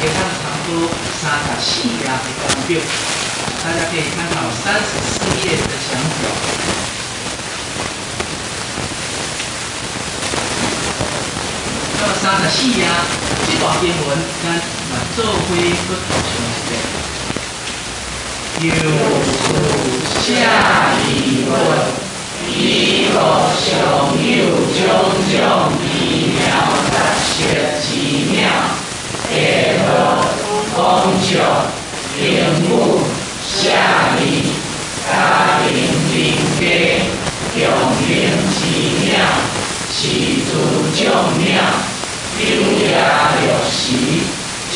给他差不多34页的班表，大家可以看到34页的详表。那么34页这段经文，咱做伙去读一遍。有处下疑问，以我常有种种奇妙特色奇妙，结合工作、领悟、下理、家庭灵家、共灵奇妙，是诸众妙，有也六时，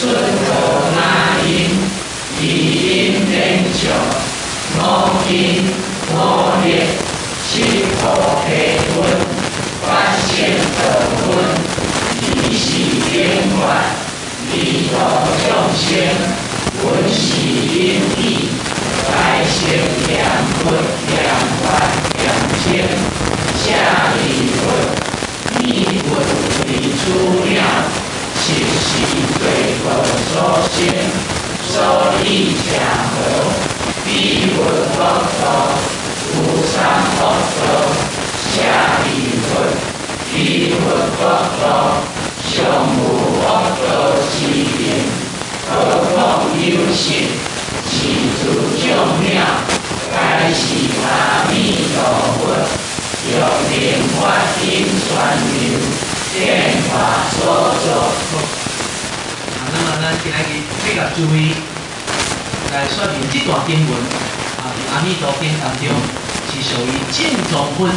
出头那因。二因连续，五因五力，七菩提分，八圣道分，二是因缘，二度众生，本是因意，大乘良分良法良清，下理分，密分离出妙，七是对佛所生。所以假合，必闻佛道，无上佛道，下理分，必闻佛道，上无佛道之名，何况有性，是诸众妙，该是阿弥陀佛，用灵法因传流，变化所作。那么咱今仔日比较注意来说明这段经文阿弥陀经当中是属于正宗分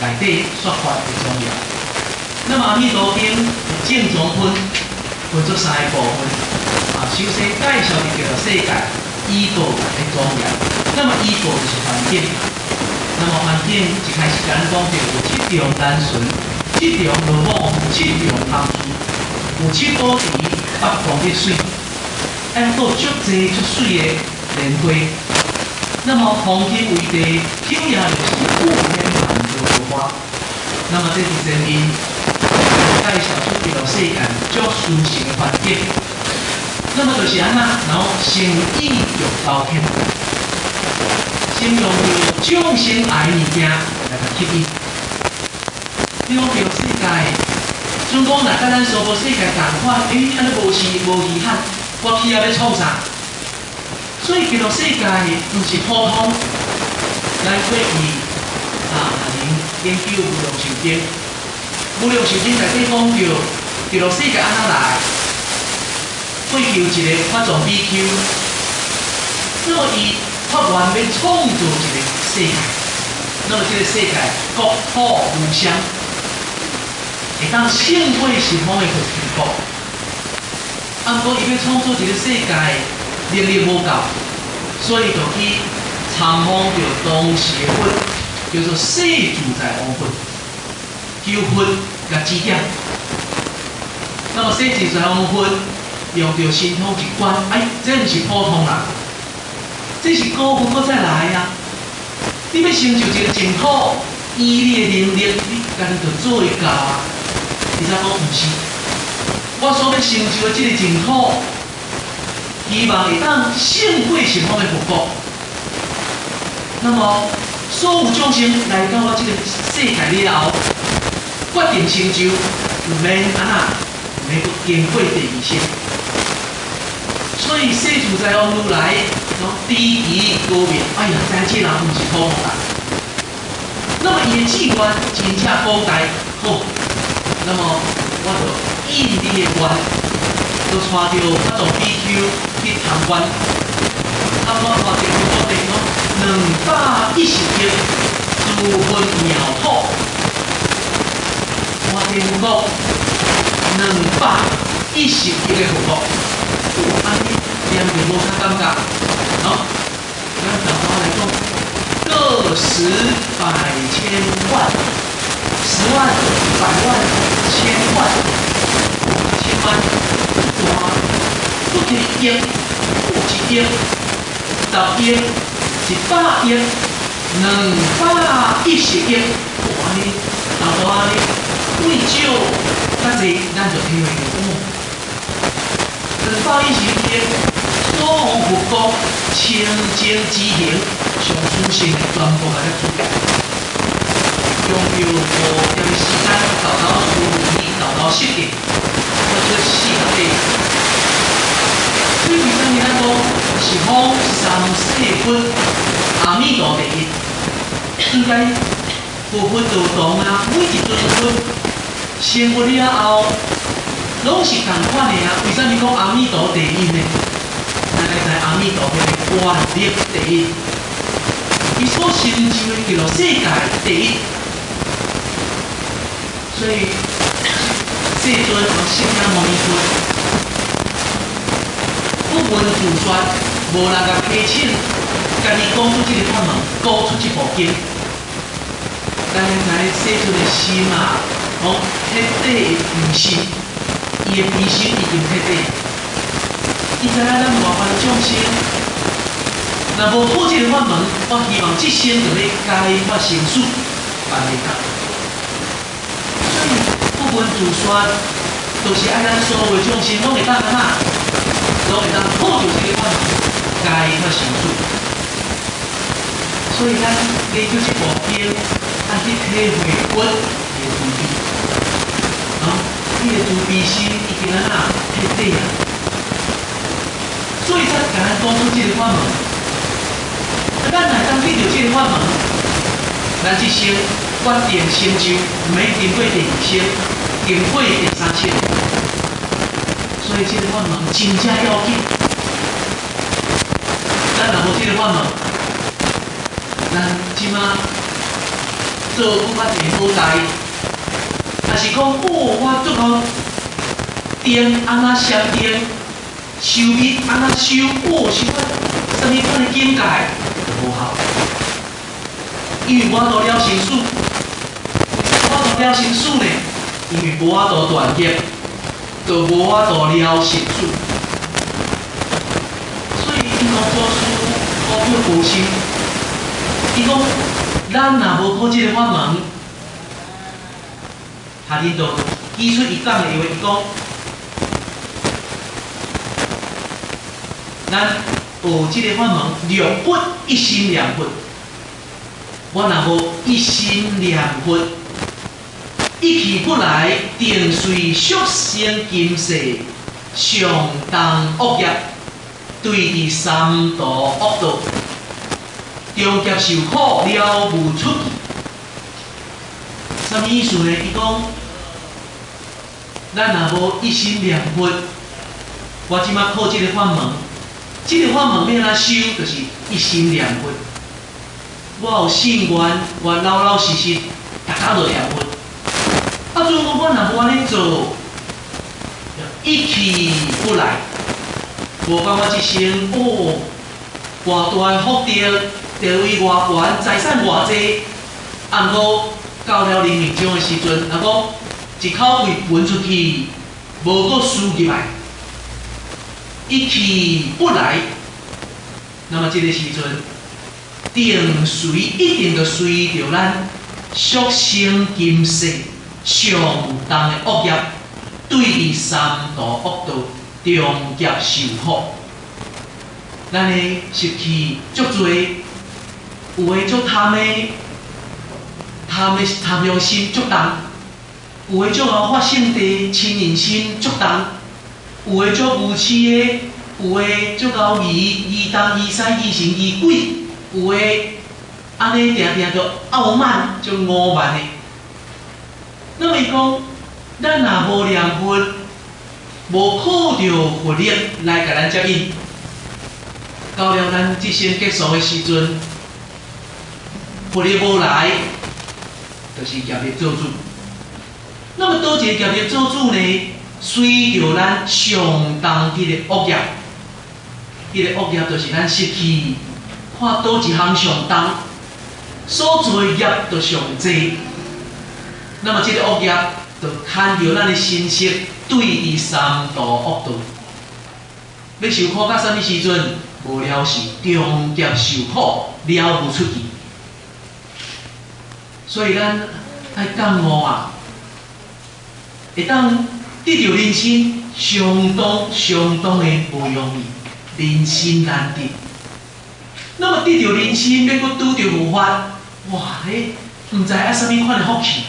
内底说法的重要。那么阿弥陀经正宗分分作三个部分首先介绍的叫做世界依报的庄严。那么依报就是环境，那么环境一开始咱讲到有7种单纯，7种罗网，7种汤珠，有7宝地。8方的水，还有足济足水的莲花。那么黄金为地，口也就是五天满的花。那么这是前面介绍出这个世间足舒适的环境。那么就是安那，然后成意欲高兴，形容着众生爱物件来个吸引。比如这个世界。像讲，若甲咱娑婆世界同款，安尼无时无遗憾，我起来要创啥？所以，极乐世界毋是普通。咱过去研究无量寿经，无量寿经内底讲着极乐世界安怎来？追求一个法藏比丘，那么伊发愿要创造一个世界，那么这个世界国土无相。会当圣会是方的去提供，不过伊要创造一个世界，能力无够，所以就去参访着当时的佛，叫做世自在王佛，求佛甲指点。那么世自在王佛用着神通一关，这毋是普通人，这是高佛搁再来啊！你要成就一个净土，以你的能力，你家己就做会到啊！你知讲毋是，我所要成就的这个净土，希望会当圣会成方的佛国。那么，所有众生来到我这个世界了后，决定成就，唔免安那，免去经过第二层。所以世自在王如来，第一高明，知这人毋是普通人。那么伊的志愿真正高大好。那么，我就应你的愿，就带着法藏比丘去参观。我带着我哋讲210亿诸分苗土，我哋讲210亿的佛国，安尼念就无啥感觉，咱台湾来讲，个10、百、千、万。10万、100万、1000万、1000万，哇！不可以亿、1亿、10亿、100亿、210亿，哇！你老多啊你，贵少，较济咱就听袂到。210少以前伊所往复国，清净之行，上殊胜全部甲咱注解。用着5点时间，豆豆思维，豆豆设定，或者4个地。所以为什么咱讲是讲三世佛阿弥陀第一？应该佛佛道堂啊，每一尊佛成佛了后，拢是同款的啊。为什么讲阿弥陀第一呢？咱来知阿弥陀佛观力第一，伊所成就的叫做世界第一。所以世尊和释迦牟尼佛不闻自说，无人甲批请，家己讲出这个法门，讲出这部经。咱来世尊的心啊，讲彻底的疑心，伊的疑心已经彻底。伊知影咱麻烦众生，若无好这个法门，我希望这生就要解发成事，办袂到。所以不闻自说，就是爱咱所有众生拢会当安怎，拢会当好着这个法门，解发成事。所以咱研究这部经，咱去体会佛的慈悲，伊的慈悲心已经安怎彻底啊！所以才甲咱讲出这个法门。咱若当得到这个法门，咱这生决定成就，唔免经过第2生，经过第3生。所以这个法门真正要紧。咱若无这个法门，咱即马做更较侪好代，若是讲我做讲定安怎禅定，修密安怎修，修到什么款的境界就无效。因为我都了成事，我都了成事呢，因为无法度断业，就无法度了成事。所以因讲做事好叫无心，伊讲咱若无靠这个法门，下日就举出伊讲的话，伊讲咱学这个法门，六佛一心两佛。我若无一心两佛，一去不来，定随宿生今世，上当恶业，对治三毒恶道，中劫受苦了无出期。什么意思呢？伊讲，咱若无一心两佛，我即马靠这个法门，这个法门要安怎修，就是一心两佛。我有信愿，我老老实实，大家就两佛。啊，如果我若无安尼做，一去不来，无讲我一生偌大的福德，地位偌悬，财产偌济，啊，毋过到了临命终的时阵，若讲一口气分出去，无搁输入来，一去不来，那么这个时阵。一定就随着咱宿生今世上当的恶业，对治三毒恶道，中劫受苦。咱的习气足多，有的足贪欲心足重，有的足后发性地亲人心足重，有的足无耻的，有的足后疑东疑西疑神疑鬼。有诶，安尼定定就傲慢，就傲慢的。那么伊讲，咱若无念佛，无靠着佛力来甲咱接引，到了咱这生结束的时阵，佛力无来，就是业力做主。那么倒一个业力做主呢？随着咱上当迄个恶业，迄个恶业就是咱失去。看倒一项上重，所做业就上济。那么这个恶业就牵着咱的身色，对治三毒恶道。要受苦到什么时阵？无了是中劫受苦，了无出期。所以咱爱感悟啊，会当得到人生相当的无容易，人心难得。那么得到人心，要搁拄着无法，哇！唔知爱啥物款的福气。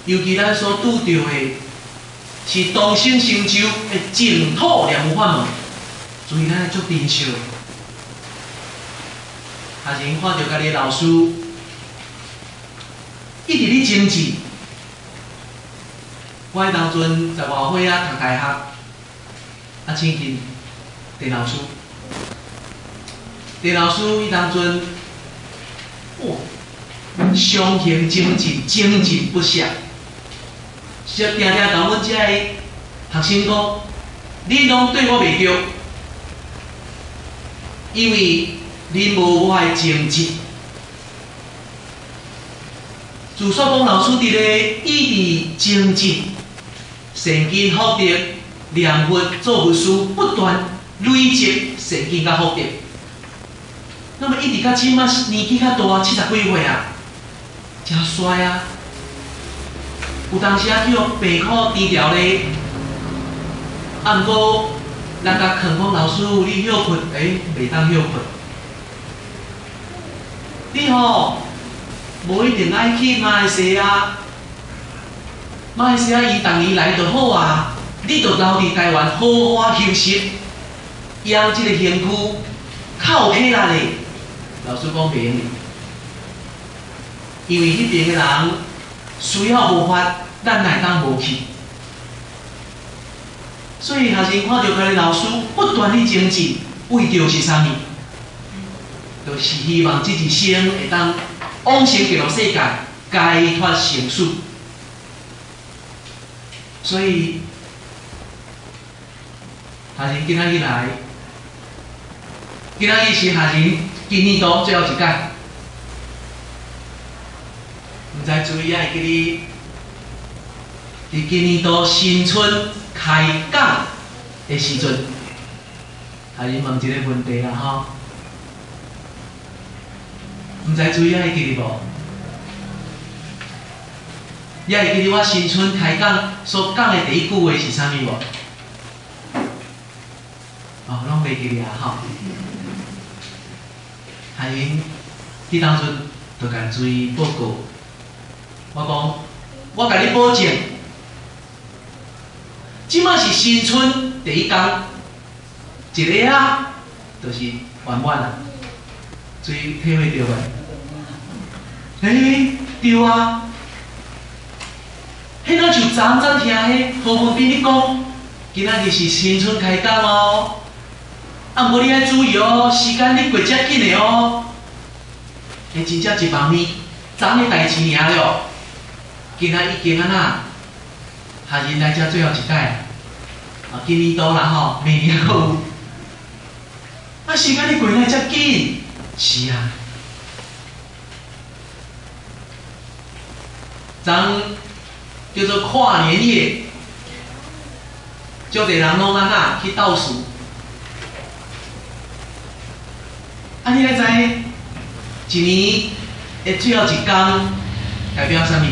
尤其咱所拄着的是同生成就的净土良法门，所以咱要足珍惜。学生看到家己老师一直咧精进。我迄当阵10外岁啊，读大学，亲近陈老师。陈老师迄当阵，相形精进，精进不懈。常常甲阮遮个学生讲，你拢对我袂着，因为你无我的精进。自说讲老师伫咧一直精进，善根福德，念佛做佛事，不断累积善根甲福德。那么一直到即马年纪较大，70几岁啊，真帅啊！有当时啊去互病苦治疗咧，毋过人甲劝讲老师你休困，袂当休困。你吼无一定爱去马来西亚，马来西亚伊逐年来就好啊，你就留伫台湾好好休息，养即个身躯，较有体力咧。老师讲袂用，因为迄边个人需要无法，咱来当无去。所以学生看到家己老师不断地精进，为着是啥物？就是希望这一生会当往生极乐世界，解脱生死。所以学生今仔日来，今仔日是学生今年度最后一届，唔知注意会记哩？伫今年度新春开讲的时阵，学生问一个问题啦吼，唔知注意会记哩无？你会记哩我新春开讲所讲的第一句话是啥物无？拢袂记哩啊吼。学生迄当阵就甲注意报告，我讲，我甲你保证，即马是新春第一天，一个啊，就是圆满啦。注意体会到袂？对啊。迄咱就昨听迄何文斌你讲，今仔日是新春开讲哦。毋过你爱注意哦，时间你过遮紧的哦。真正一方面，昨的代志尔了，今仔已经安那，学生来遮最后一届，今年度啦吼，明年还有。时间你过来遮紧，是啊。昨叫做跨年夜，足侪人拢安那去倒数。你来知一年的最后一天代表啥物？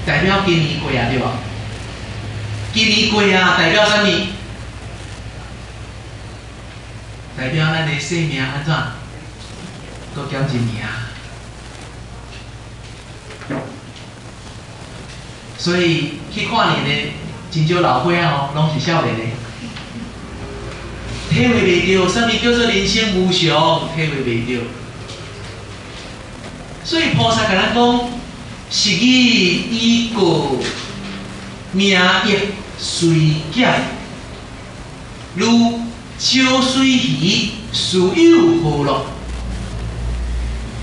代表今年过啊，对无？今年过啊，代表啥物？代表咱的生命安怎？搁减一年。所以去跨年的真少老伙仔哦，拢是少年的。体会袂到，啥物叫做人生无常？体会袂到。所以菩萨甲咱讲：时日已过，命亦随减。如秋水鱼，孰有何乐？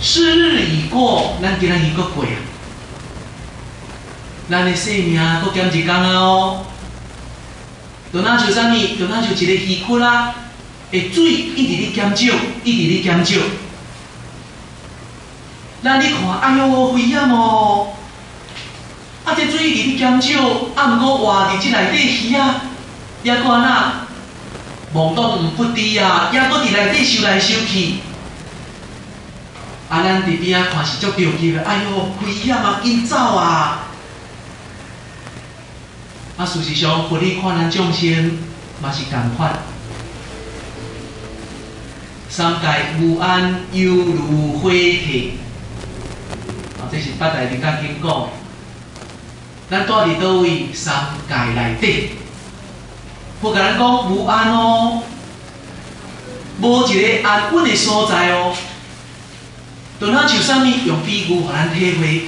是日已过，咱今仔日搁过啊！咱的生命搁减一天啊哦！就那像啥物？就那像一个鱼窟啦，的水一直咧减少，一直咧减少。咱咧看，哎哟，危险哦！这水一直咧减少，毋过活伫即内底鱼啊，也搁安那懵懂毋不知啊，也搁伫内底游来游去。啊，咱伫边仔看是足着急的，哎哟，危险啊，紧走啊！啊，事实上，佛理看咱众生嘛是共款。三界无安，犹如火体。啊，这是八大人家经讲。咱住伫倒位？三界内底。佛甲咱讲无安哦，无一个安稳的所在哦。就那像啥物？用比喻，互咱体会。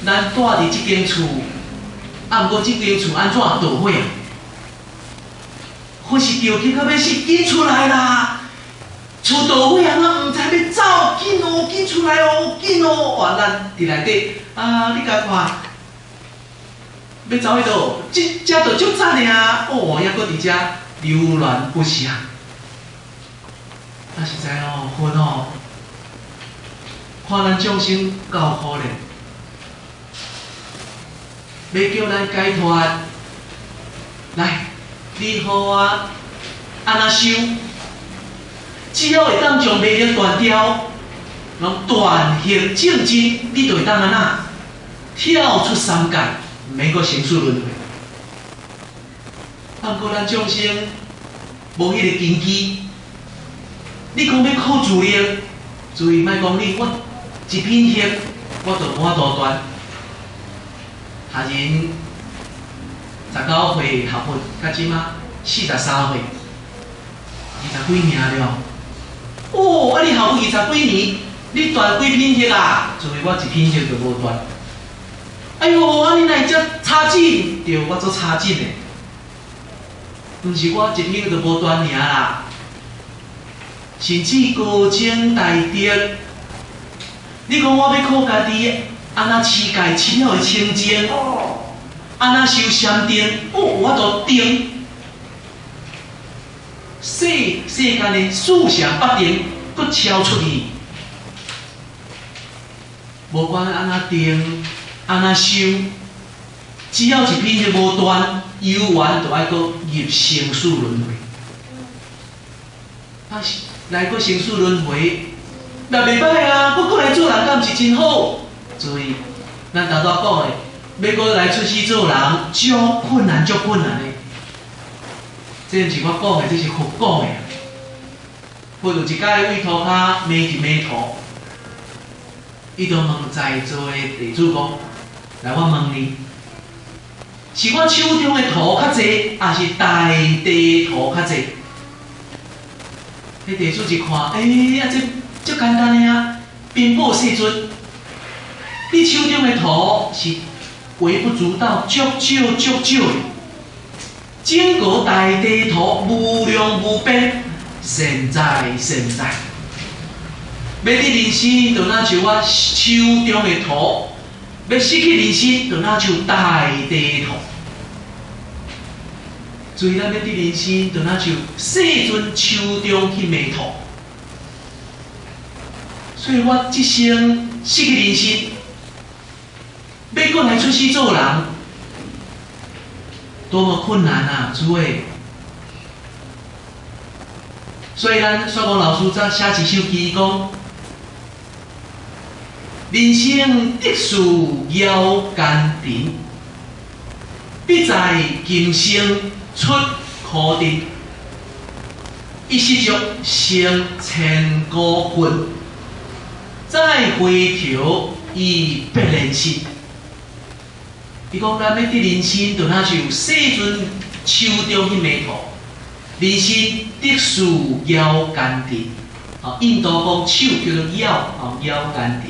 咱住伫即间厝。啊，毋过即间厝安怎倒火啊？火是着急到要死，紧出来啦！厝倒火啊，毋知要走，紧哦，紧出来哦，紧哦！哇，咱伫内底啊，你甲看，要走迄倒，即只着足赞的啊！哦，还搁伫遮流连不息啊！啊，实在哦，分哦，看咱众生够可怜。要叫咱解脱，来，你好我安那修，只要会当将魅力断掉，拢断行正真，你就会当安那跳出三界，毋免阁生死轮回。啊，毋过咱众生无迄个根基，你讲要靠自力，注意莫讲你我一品行，我就无法度断。学人19岁学佛，到即马43岁，20几年了。哦，啊你学佛20几年，你断几品行啊？所以我一品行就无断。哎哟，啊你哪会遮差劲？对，我做差劲的，毋是我一品就无断尔啦。甚至高僧大德，你讲我要靠家己。安那持戒深了的清净，安那修禅定，哦，我都定。世间的四常八定，佫超出去。无管安那定，安那修，只要一品就无断，有缘就爱佫入生死轮回。啊，来佫生死轮回，那袂歹啊！佫过来做人，敢毋是真好？所以，咱头拄讲的，要搁来出世做人，足困难，足困难的。这毋是我讲的，这是佛讲的。佛有一摆为涂骹骂一骂涂，伊就问在座的弟子讲：来，我问你，是我手中的涂较济，还是大地涂较济？迄弟子一看，啊这足简单的啊，禀报世尊。你手中的土是微不足道，足少足少的，整个大地图无量无边，善哉善哉。要你人生，就若像我手中的土；要失去人生，就若像大地图。所以咱要得人生，就若像世尊手中迄枚土。所以我这生失去人生。要过来出世做人，多么困难啊！诸位，所以咱雪光老师则写一首诗讲：人生得事要艰难，必在今生出苦阵。一失足成千古恨，再回头已别人心。伊讲咱要得人生，就若像世尊手中迄枚土，人生得事要艰难。啊，印度讲手叫做腰，啊腰艰难，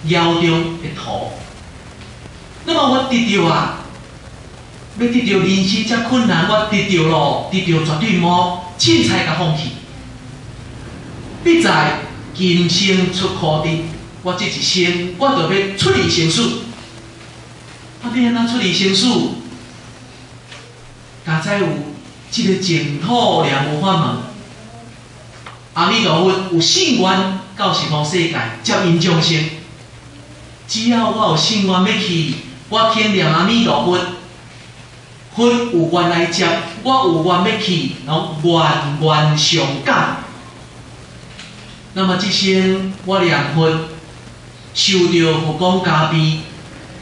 腰中的土。那么我得到啊，要得到人生遮困难，我得到咯，得到绝对无凊彩甲放弃。必在今生出苦阵，我这一生我就要出离生死。啊，你安怎出离生死？加在有即个净土了无法问。阿弥陀佛有信愿到十方世界接引众生，只要我有信愿要去，我肯念阿弥陀佛，佛有愿来接，我有愿要去，然后愿愿相感。那么这生我念佛，受到佛光加庇，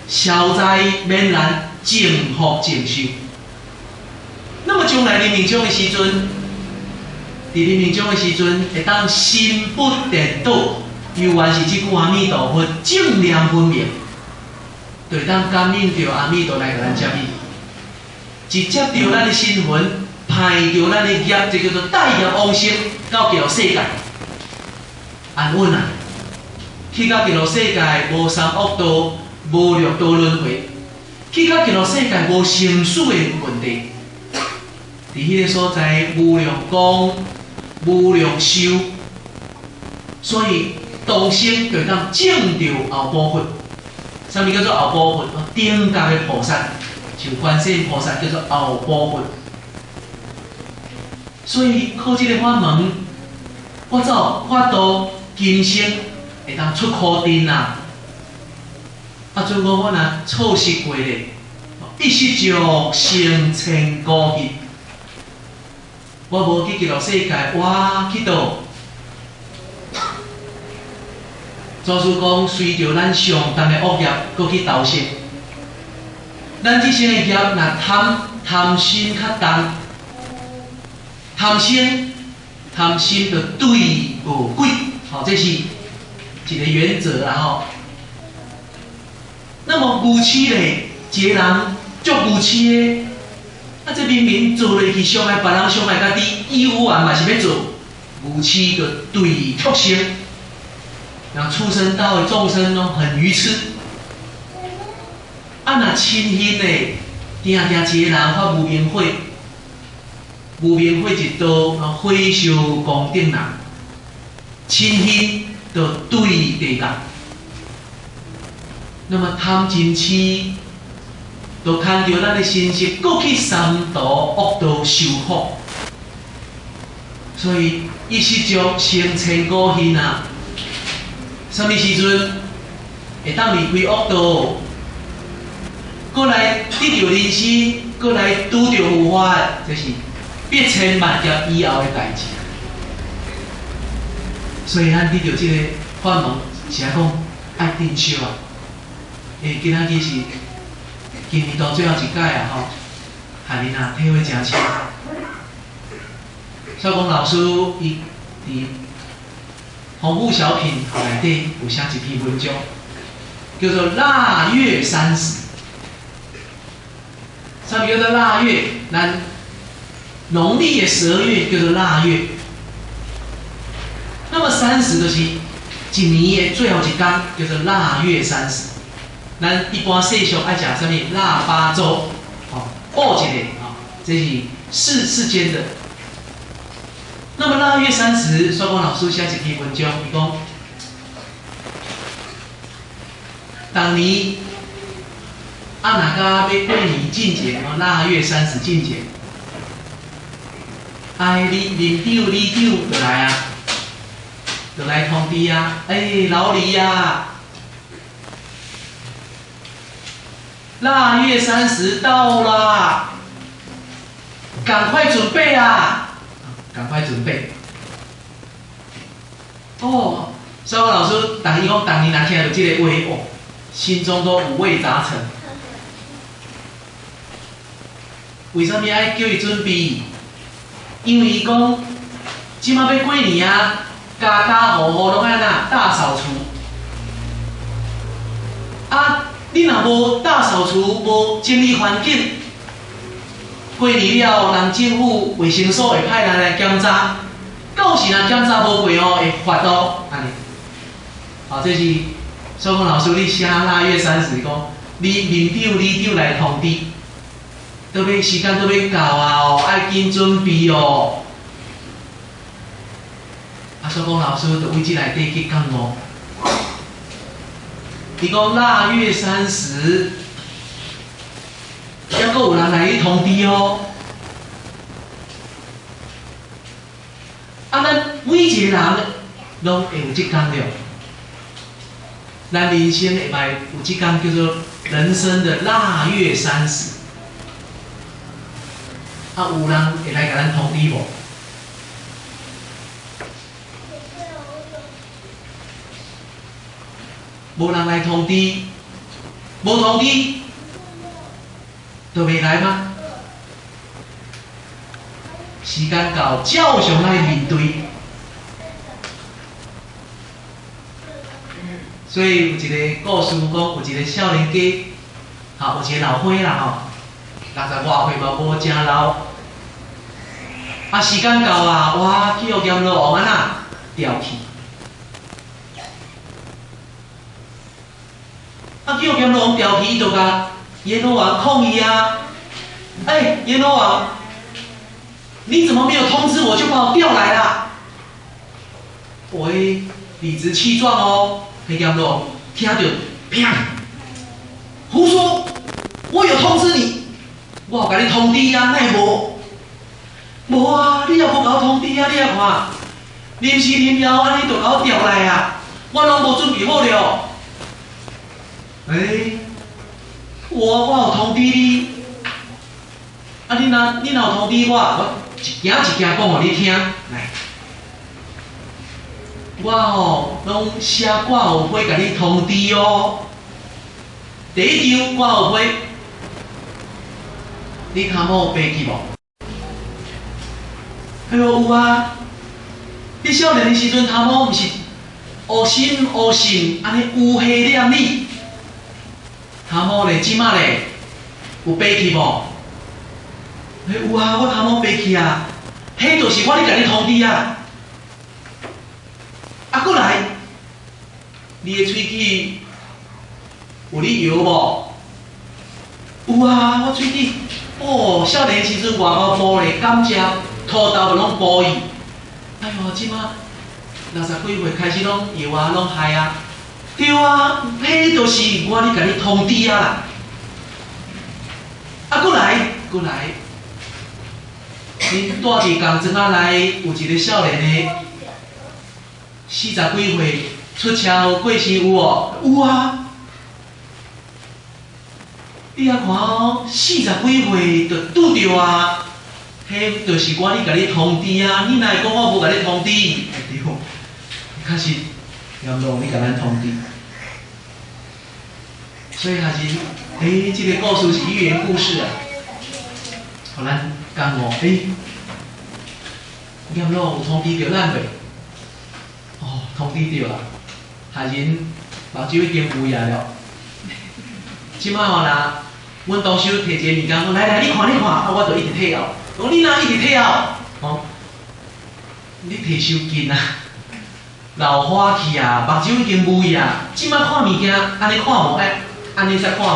消灾免难，净福净寿。那么将来临命终的时阵，伫临命终的时阵，会当心不颠倒，犹原是即句阿弥陀佛正念分明，就会当感应着阿弥陀来甲咱接引，直接着咱的身魂，派着咱的业，这叫做带业往生到极乐世界，安稳啊！去到极乐世界无三恶道、无六道轮回，去到极乐世界无生死的问题。伫迄个所在无量光、无量寿，所以道生就当证着后部佛。啥物叫做后部佛？顶格的菩萨，像观世音菩萨叫做后部佛。所以靠这个法门，我走法度今生会当出苦阵啊！如果我若错失过咧，一失足成千古恨。我无去极乐世界，我去倒。祖师讲，随着咱上重的恶业，搁去投生。咱即生的业，若贪心较重，贪心就对无鬼，这是一个原则啦吼。那么愚痴咧，一个人足愚痴的。这明明做落去伤害别人、伤害家己，有缘嘛是要做，愚痴就对畜生，让畜生道的众生拢很愚痴。若亲近的，定一个人发无明火，无明火一道，火烧光顶人，亲近就对地角。那么贪嗔痴。就牵着咱的身息，搁去三途恶道受苦，所以一失足成千古恨啊！什么时阵会当离开恶道，搁来得到人生，搁来拄着佛法，这是必千万劫以后的代志。所以咱得到这个法门，是讲爱珍惜啊！今仔日是。今年到最后一届啊，吼，害恁啊体会真深。小公老师伊伫红布小品内底有写一篇文章，叫做《腊月30》。啥物叫做腊月？咱农历的12月叫做腊月。那么30就是一年的最后一天，叫做腊月30。咱一般世俗爱食啥物腊八粥，补一个这是世间的。那么腊月30，双光老师写一篇文章，伊讲，当年若甲要过年进节，腊月30进节，林长里长就来啊，就来通知啊，老李啊。腊月30到啦，赶快准备啊！赶快准备。哦，小高老师，当伊讲当年若听到这个话，心中都五味杂陈。为什么爱叫伊准备？因为伊讲，即马要过年啊，家家户户拢安那大扫除。你若无大扫除，无整理环境，过年了，人政府卫生所会派人来检查，到时若检查无过会罚哦，安尼。这是小光老师你写腊月30讲，你面长、里长来通知，都要时间都要到啊爱紧准备哦。小光老师就为这内底去讲哦。伊讲腊月30，还阁有人来去通知哦。咱每一个人拢会有即天了。咱人生会歹有即天叫做人生的腊月30。有人会来甲咱通知无？无人来通知，无通知，就袂来吗？时间到，照常来面对。所以有一个故事讲，有一个少年家，有一个老伙啦，60外岁嘛，无真老。啊，时间到啊，哇，去互阎罗王安那调去。啊，去互阎罗王调去，伊就甲阎罗王抗议啊！哎，阎罗王，你怎么没有通知我就把我调来啦？喂，理直气壮哦。迄阎罗王听到，砰！胡说！我有通知你，我有甲你通知啊，哪会无？无啊，你也无甲我通知啊，你来看，临时临了安尼就甲我调来啊，我拢无准备好了。我有通知你，啊你若有通知我一件一件讲互你听，来。我拢写挂号费甲你通知哦。第一张挂号费，你头毛有白去无？哎呦有啊！你少年的时阵头毛毋是乌深乌深，安尼乌黑亮丽，头毛咧即马咧有白去无？有啊，我头毛白去啊，迄就是我咧甲你通知啊。啊，过来，你的喙齿有咧摇无？有啊，我喙齿少年时阵外口补咧，感谢土豆拢补伊。哎呦，即马60几岁开始拢摇啊，拢害啊。对啊，迄就是我咧甲你通知啊啦。啊，过来，恁住伫工庄仔内有一个少年的。40几岁出车祸过身有无？有啊！你啊看哦，40几岁就拄着啊，迄就是我咧甲你通知啊，你哪会讲我无甲你通知？对，确实阎罗王咧甲咱通知。所以还是，这个故事是寓言故事啊，互咱感悟，阎罗王有通知着咱袂？通知到啊，害人目睭已经乌哑了。即摆啦，阮当时摕一个物件讲，来，你看，啊，我就一直退后。讲你哪一直退后？你摕收紧啊，老花去啊，目睭已经乌啊。即摆看物件，安尼看无爱，安尼才看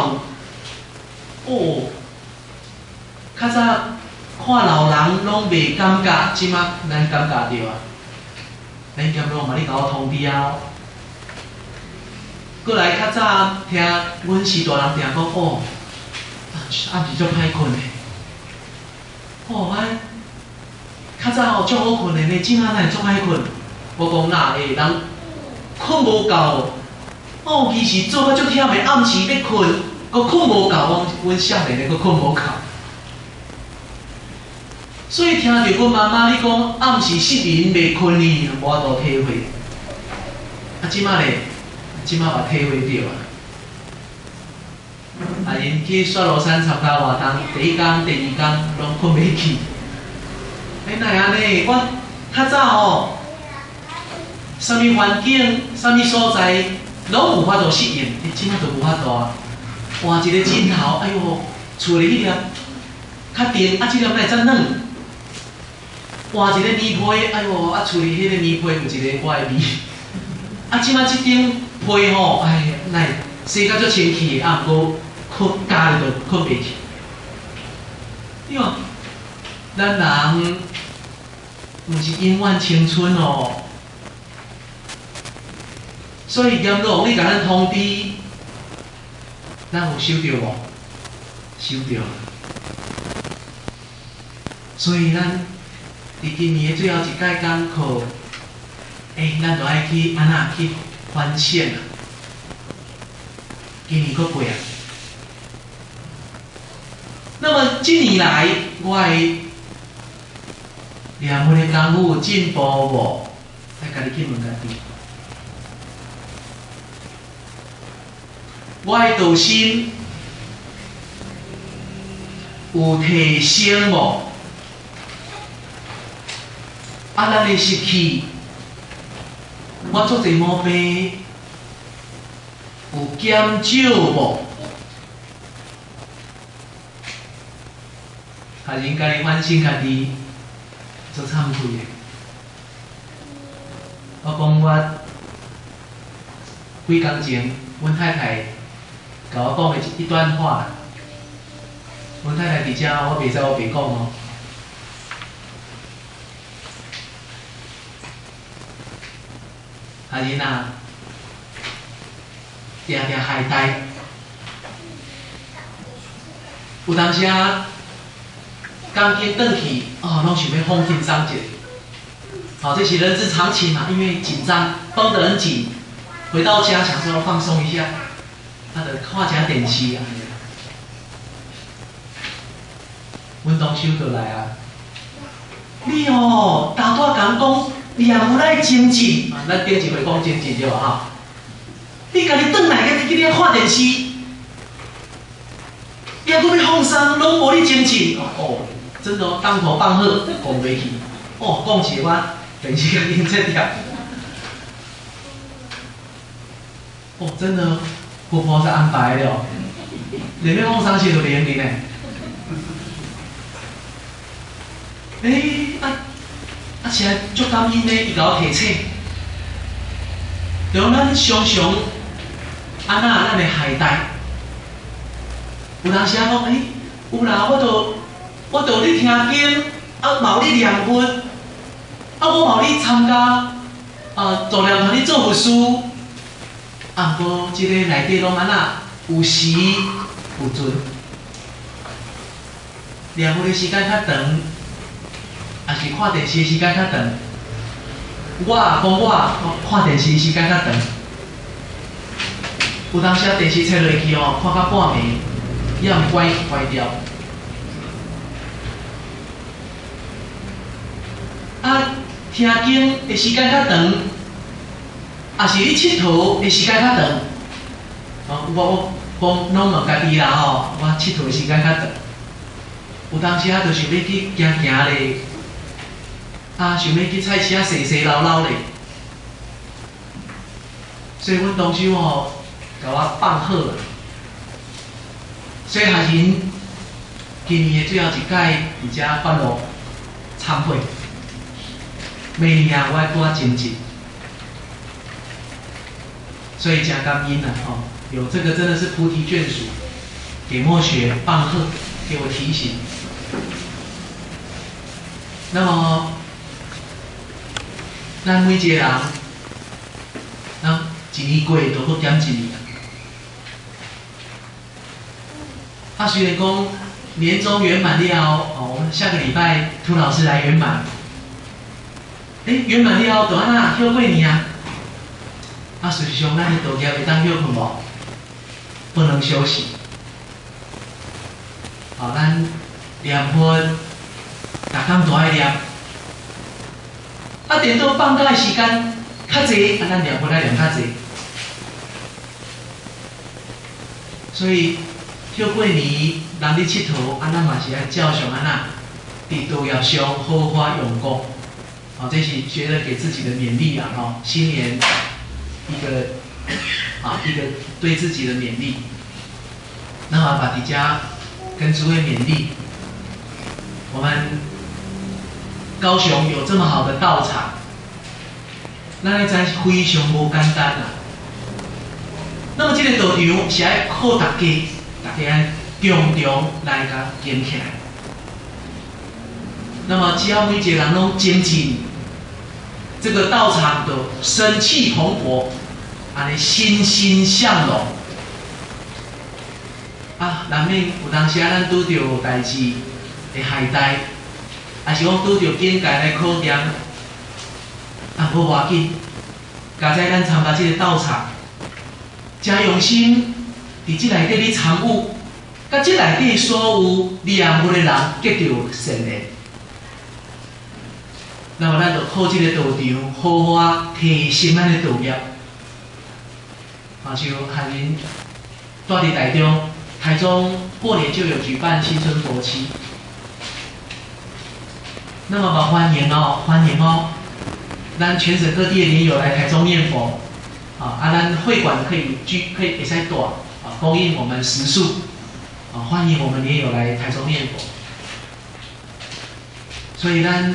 有。较早看老人拢袂感觉，即摆咱感觉着啊。咱阎罗王嘛，你甲我通知啊！过来较早听阮时大人定讲暗时足歹困的。较早足好困的呢，即摆哪会足歹困？我讲哪会人困无够？其实做啊足忝的，暗时要困，阁困无够，阮少年的阁困无够。所以听着阮妈妈你讲暗时失眠袂困呢，我都体会。即摆嘛体会着啊。因去雪罗山参加活动，第一天、第二天拢困袂去。哪会安尼？我较早啥物环境、啥物所在，拢有法度适应，即摆就无法度啊。换一个枕头，哎呦，厝里迄粒较定，即粒哪会遮软？换一个棉被，哎呦，厝里迄个棉被有一个我的味。即摆即张被吼，哪会洗甲足清气的，毋过加了就困袂去。对哦，咱人毋是永远青春哦。所以阎罗王你甲咱通知，咱有收到无？收到。所以咱伫今年的最后一届讲课，咱就爱去安那去反省啊。今年佫过啊。那么近年来，我的念佛的功夫有进步无？来，家己去问家己。我的道心有提升无？啊，咱的习气，我做侪毛病有减少无？家人家己反省家己，做忏悔的。我讲我几工前，阮太太甲我讲的一段话。阮太太伫遮，我袂使我白讲哦。家人啊，定定害呆，有当时啊，刚紧转去，哦，拢想要放轻松者。好，这是人之常情嘛，因为紧张，绷得很紧。回到家想说放松一下，他的看一下电视啊。阮同事就来啊，你哦，大大讲讲念无来精进，啊，咱顶一回讲精进对吧？哈，你家己转来去咧看电视，也搁要放松，拢无你精进，哦，真的哦，当头棒喝，讲袂去，哦，讲起我电视甲恁这条，哦，真的，婆婆是安排的哦，连要放松时都连你呢。是啊，足感恩呢，伊甲我提醒，就咱常常安那咱的懈怠，有当时啊讲，有啦，我著咧听经，啊，嘛有咧念佛，啊，我嘛有咧参加助念团咧做佛师，啊，毋过即个内底拢安那有时有准，念佛的时间较长。也是看电视的时间较长，我看电视的时间较长，有当时啊电视插落去哦，看到半暝，也毋关掉。啊，听经的时间较长，也是你佚佗的时间较长。我讲拢问家己啦吼，我佚佗的时间较长，有当时啊，就想要去行咧。啊，想要去菜市啊，洗洗捞捞咧，所以阮同事吼，甲我放好了。所以学人今年的最后一届，伫遮发落忏悔，明年我要多精进，所以真感恩啊！吼，有这个真的是菩提眷属，给墨学放贺，给我提醒。那么。咱每一个人，咱一年过都搁减一年。啊，虽然讲年终圆满了哦，我们下个礼拜涂老师来圆满。圆满了后，就安那休过年啊。啊，事实上咱的道业会当休困无？不能休息。哦，咱念佛，逐工都爱念。啊，等到放假的时间较济，咱念佛来念较济。所以休过年，人咧佚佗，咱嘛是爱照常安那，伫道业上好发用功。这是觉得给自己的勉励啊！新年一个对自己的勉励。那么把底下跟诸位勉励，我们。高雄有这么好的道场，咱咧知非常无简单啊。那么这个道场是爱靠大家爱共同来甲建起来。那么只要每一个人拢精进，这个道场的生气蓬勃，安尼欣欣向荣。啊，难免有当时咱拄着代志会懈怠。还是讲拄着境界来考验，啊，无要紧。加在咱参加这个道场，真用心，伫这内底咧参与，甲这内底所有念佛的人结着善缘。那么咱就靠这个道场，好好提升咱的道业。啊，像学人住伫台中，台中过年就有举办新春佛七。那么欢迎哦，欢迎哦！咱全省各地的莲友来台中念佛，咱会馆可以会使大，供应我们食宿，欢迎我们莲友来台中念佛。所以咱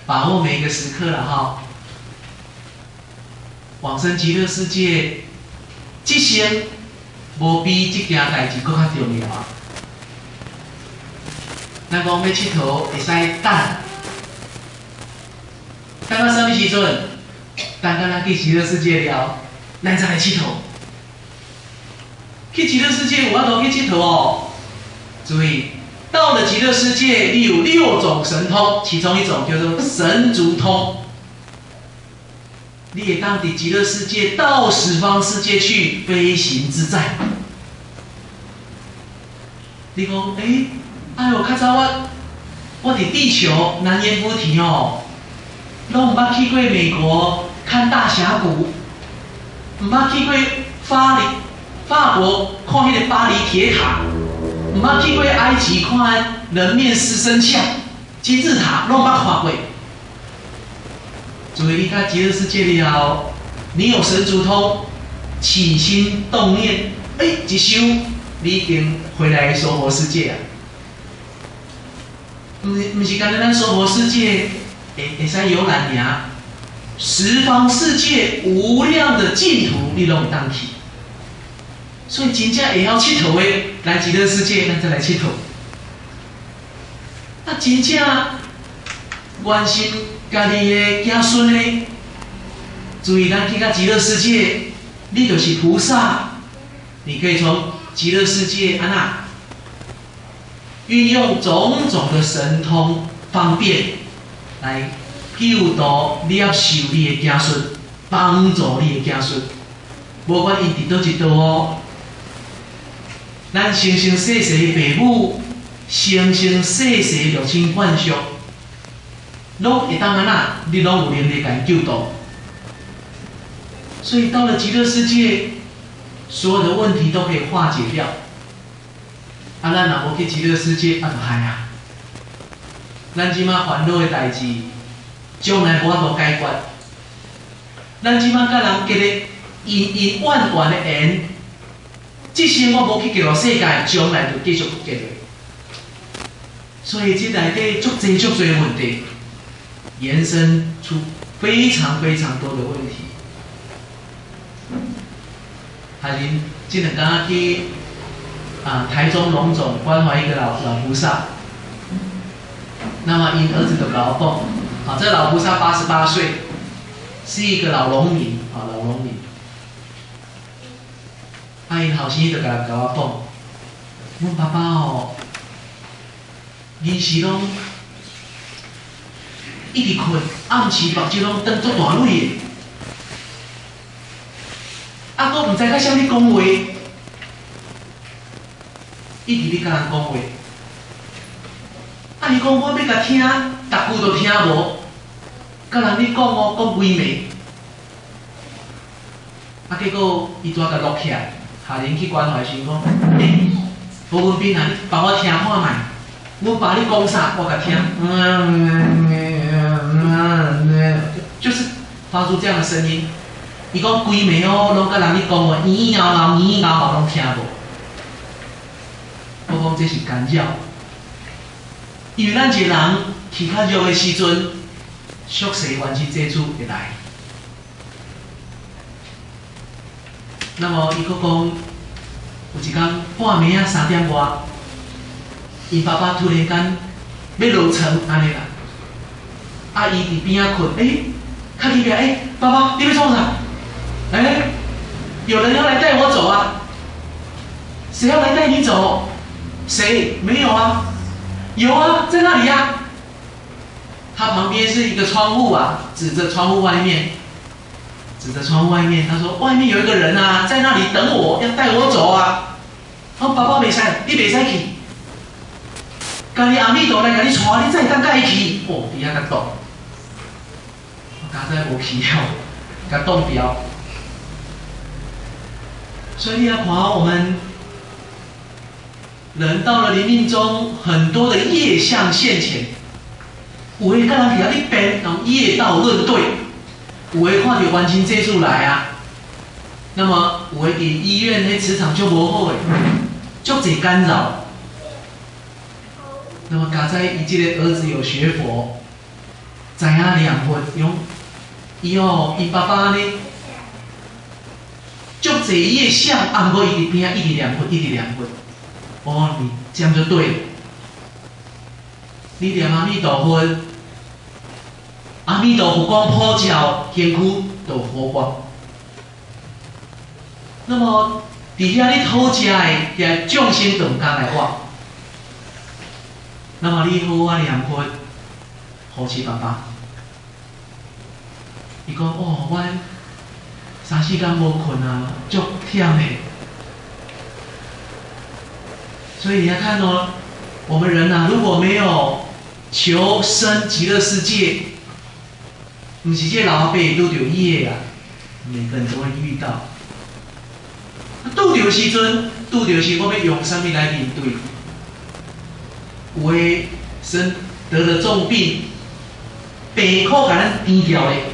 把握每一个时刻了哈，往生极乐世界，这生无比这件代志更较重要啊！咱讲要佚佗，会使等到什么时阵？等到咱去极乐世界了，咱再来佚佗。去极乐世界有法度去佚佗哦。注意，到了极乐世界，你有6种神通，其中一种叫做神足通。你也当伫极乐世界到十方世界去飞行自在。你讲，哎呦，较早我伫地球南阎浮提哦，拢毋捌去过美国看大峡谷，毋捌去过法国看迄个巴黎铁塔，毋捌去过埃及看人面狮身像、金字塔，拢捌看过。所以你到极乐世界了，你有神足通，起心动念，一修，你已经回来娑婆世界啊！不是干咱娑婆世界会使游览尔，十方世界无量的净土，你拢会当去。所以真正会晓佚佗的，来极乐世界，咱再来佚佗。那真正关心家己的子孙呢？注意，咱去到极乐世界，你就是菩萨，你可以从极乐世界运用种种的神通方便来救度、接受你的子孙，帮助你的子孙。无管因伫倒一道哦，咱生生世世的父母，生生世世六亲眷属，拢会当你拢有能力甲因救度。所以到了极乐世界，所有的问题都可以化解掉。咱若无去极乐世界，就害啊！咱即马烦恼的代志，将来无法度解决。咱即马甲人结咧恩怨怨的缘，即生我无去极乐世界，将来就继续结落。所以这内底足侪问题，延伸出非常非常多的问题。恁这两天去台中龙总关怀一个老菩萨，那么因儿子就甲我讲，这老菩萨88岁，是一个老农民，老农民。因后生就甲我讲，阮爸爸哦，平时拢一直困，暗时目睭拢瞪足大蕊的。佫毋知甲啥物讲话，一直咧甲人讲话。伊讲我要甲听，逐句都听无，甲人咧讲哦，讲规暝。结果伊拄仔甲录起来，下人去关怀时讲，吴文斌啊，你帮我听看卖，阮爸你讲啥，我甲听。就是发出这样的声音。伊讲规暝哦，拢甲人咧讲话，咿咬咬拢听无。我讲这是干扰，因为咱一个人气较弱的时阵，宿世冤亲债主会来。那么伊佫讲，有一天半暝3点外，因爸爸突然间要落床安尼啦，伊伫边仔困，较奇怪，爸爸你要创啥？有人要来带我走啊！谁要来带你走？谁？没有啊？有啊，在那里啊。他旁边是一个窗户啊，指着窗户外面，他说：“外面有一个人啊，在那里等我，要带我走啊。”爸爸袂使，你袂使去。家己阿弥陀来甲你带，你才会当甲伊去。伫遐甲挡，我刚才无去哦，甲挡掉。所以你要看我们人到了临命中，很多的业相现前，有的跟人伫遐咧辩，用业道论对，有的看到冤亲债主来啊，那么有的伫医院迄磁场就无好诶，足侪干扰。那么加在伊即个儿子有学佛，知影念佛，伊爸爸呢，足侪业相，啊，毋过伊伫边仔一直念佛，一直念佛。哦，你这样就对了。你念阿弥陀佛，阿弥陀佛光普照，天空都佛光。那么伫遐你讨食的众生都唔敢来我。那么你好好念佛，扶持爸爸。伊讲哦，我3、4天无困啊，足忝嘞。所以你要看哦，我们人啊，如果没有求生极乐世界，不是这老阿伯拄着业啊，每个人都会遇到。拄着时阵，拄着时我要用什么来面对？有的得了重病，病苦甲咱颠掉咧，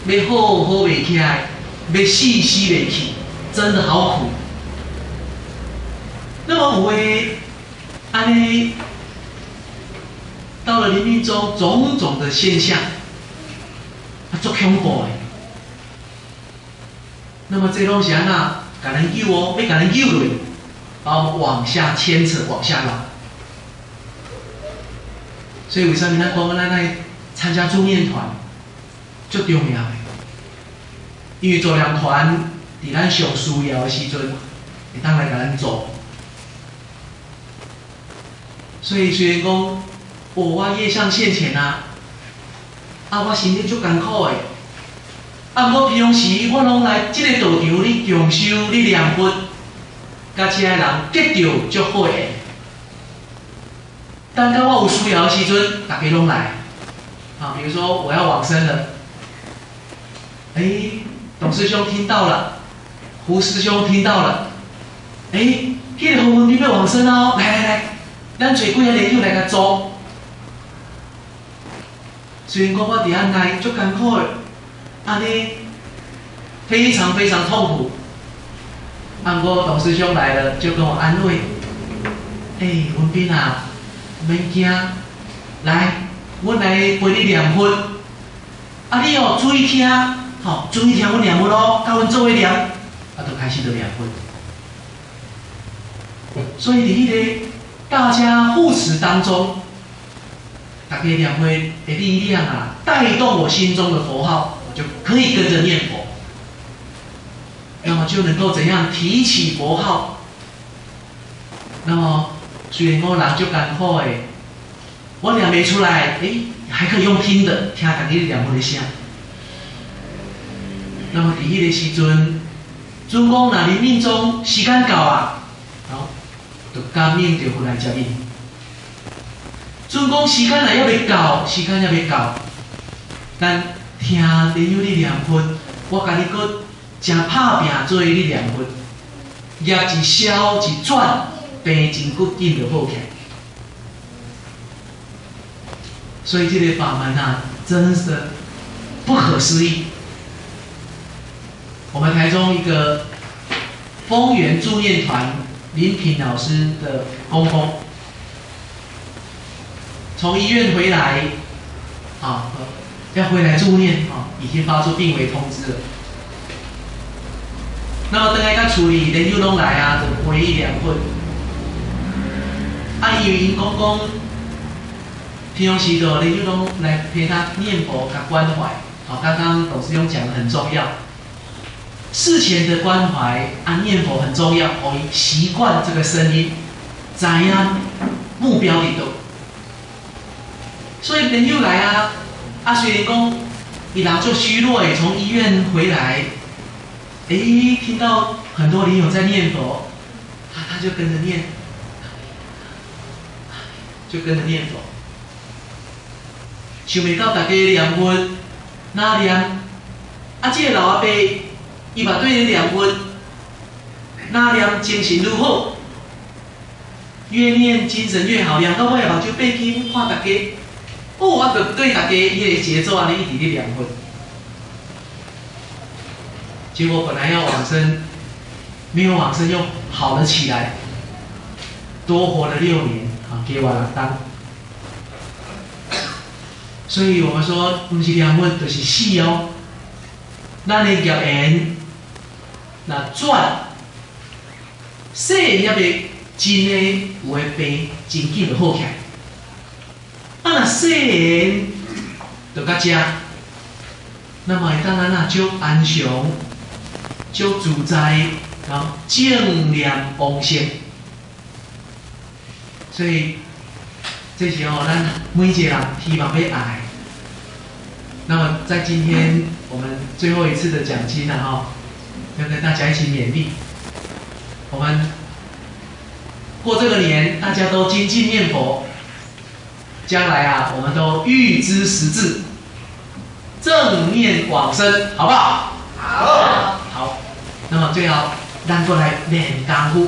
要好好袂起来，要死袂去，真的好苦。那么有的安尼到了临命中，种种的现象，足恐怖的。那么这拢是安那，甲人诱哦，要甲人诱落，把我们往下牵扯，往下拉。所以为什么咱讲咱来参加助念团，足重要的？因为助念团伫咱上需要的时阵，会当来甲咱做。所以虽然讲，哦，我业相现前啊，我身体足艰苦的，毋过平时我拢来即个道场咧共修咧念佛，甲其他人结着足好的。等到我有需要的时阵，大家拢来。比如说我要往生了，董师兄听到了，胡师兄听到了，迄个何文斌要往生哦，来。咱找几个连友来甲做，虽然讲我伫遐内足艰苦的，安尼非常非常痛苦。不过董师兄来了，就跟我安慰：文斌啊，免惊，来，阮来陪你念佛。你哦注意听，注意听阮念佛咯，甲阮做伙念，就开始就念佛。所以伫迄个大家护持当中，大家念佛的力量啊，带动我心中的佛号，我就可以跟着念佛，那么就能够怎样提起佛号？那么虽然我人就艰苦的，我念不出来，还可以用听的，听大家念佛的声。那么伫迄个时阵，主公若临命中时间到啊，就感应着回来接应。准讲时间也未到，时间也未到，咱听莲友你念佛，我甲你搁真拍拼做你念佛，业一消一转，病真骨紧就好起来。所以这个法门啊，真是不可思议。我们台中一个丰源助念团林品老师的公公，从医院回来，要回来助念，已经发出病危通知了。那么等下甲处理，连友拢来啊，就陪伊念佛。因为因公公平时就连友拢来陪他念佛、甲关怀。刚刚董师兄讲的很重要。事前的关怀，念佛很重要，可以习惯这个声音，知影目标伫倒。所以朋友来啊，虽然讲伊人就虚弱诶，从医院回来，听到很多灵友在念佛，他就跟着念，就跟着念佛。想袂到大家念佛，哪念？这个老阿伯。伊嘛对你念佛，那念精神愈好，越念精神越好，念到尾目睭闭紧，看大家，我就对大家迄个节奏安尼一直咧念分。结果本来要往生，没有往生又好了起来，多活了6年，啊，给我了当。所以我们说，不是念分，就是死哦。咱的业缘，那转，细也袂真的有诶病，真紧就好起来。啊，若细就到遮，那么会当咱啊足安详。就自在，然后正念往生，所以这时候咱每一个人希望要爱。那么在今天我们最后一次的讲经了哈，要跟大家一起勉励，我们过这个年，大家都精进念佛，将来啊，我们都预知时至，正念往生，好不好？好。好，那么最后咱过来练功夫。